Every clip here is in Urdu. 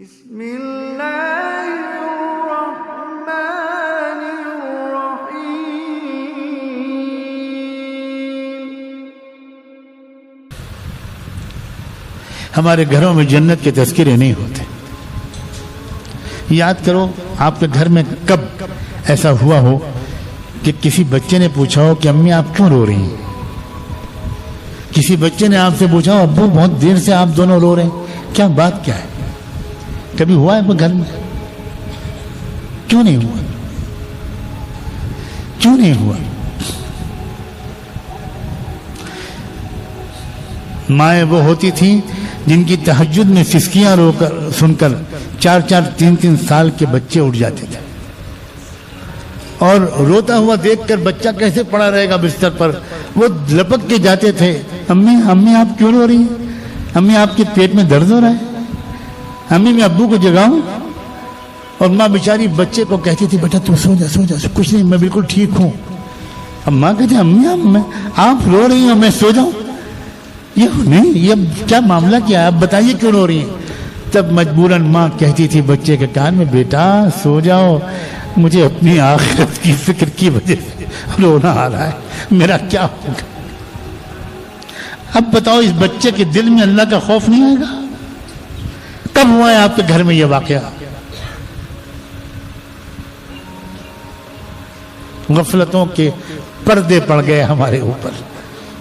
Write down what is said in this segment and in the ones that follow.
بسم اللہ الرحمن الرحیم۔ ہمارے گھروں میں جنت کے تذکرے نہیں ہوتے۔ یاد کرو آپ کے گھر میں کب ایسا ہوا ہو کہ کسی بچے نے پوچھا ہو کہ امی آپ کیوں رو رہی ہیں؟ کسی بچے نے آپ سے پوچھا ہو ابو بہت دیر سے آپ دونوں رو رہے ہیں، کیا بات کیا ہے؟ کبھی ہوا ہے گھر میں؟ کیوں نہیں ہوا؟ کیوں نہیں ہوا؟ مائیں وہ ہوتی تھیں جن کی تہجد میں سسکیاں رو کر سن کر 4-4 سال کے بچے اٹھ جاتے تھے، اور روتا ہوا دیکھ کر بچہ کیسے پڑا رہے گا بستر پر، وہ لپک کے جاتے تھے، امی امی آپ کیوں رو رہی ہیں؟ امی آپ کے پیٹ میں درد ہو رہا ہے؟ امی میں ابو کو جگاؤں؟ اور ماں بیچاری بچے کو کہتی تھی بیٹا تو سو جا سو جا، کچھ نہیں میں بالکل ٹھیک ہوں۔ اب ماں کہتی امی آپ رو رہی ہیں میں سو جاؤں؟ یہ نہیں، یہ کیا معاملہ کیا ہے؟ آپ بتائیے کیوں رو رہی ہیں؟ تب مجبوراً ماں کہتی تھی بچے کے کان میں بیٹا سو جاؤ، مجھے اپنی آخرت کی فکر کی وجہ سے رونا آ رہا ہے، میرا کیا ہوگا؟ اب بتاؤ اس بچے کے دل میں اللہ کا خوف نہیں آئے گا؟ کب ہوا ہے آپ کے گھر میں یہ واقعہ؟ غفلتوں کے پردے پڑ گئے ہمارے اوپر،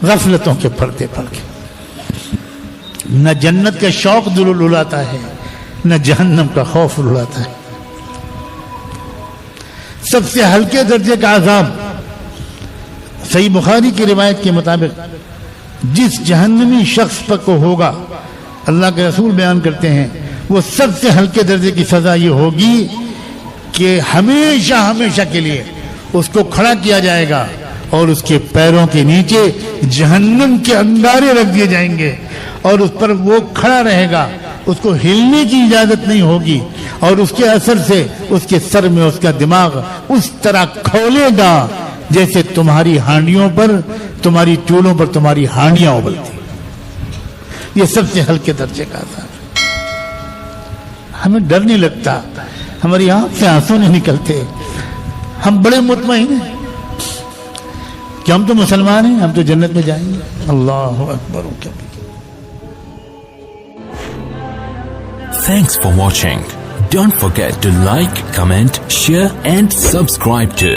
غفلتوں کے پردے پڑ گئے۔ نہ جنت کا شوق دل رلاتا ہے، نہ جہنم کا خوف رلاتا ہے۔ سب سے ہلکے درجے کا عذاب صحیح بخاری کی روایت کے مطابق جس جہنمی شخص پر کو ہوگا، اللہ کے رسول بیان کرتے ہیں، وہ سب سے ہلکے درجے کی سزا یہ ہوگی کہ ہمیشہ ہمیشہ کے لیے اس کو کھڑا کیا جائے گا اور اس کے پیروں کے نیچے جہنم کے انگارے رکھ دیے جائیں گے، اور اس پر وہ کھڑا رہے گا، اس کو ہلنے کی اجازت نہیں ہوگی، اور اس کے اثر سے اس کے سر میں اس کا دماغ اس طرح کھولے گا جیسے تمہاری ہانڈیوں پر، تمہاری چولوں پر تمہاری ہانڈیاں ابلتی۔ یہ سب سے ہلکے درجے کا عذاب ہے۔ ہمیں ڈر نہیں لگتا، ہماری آنکھ سے آنسو نہیں نکلتے، ہم بڑے مطمئن ہیں کہ ہم تو مسلمان ہیں، ہم تو جنت میں جائیں گے۔ اللہ اکبر و کبیر۔ Thanks for watching. Don't forget to like, comment, share and subscribe to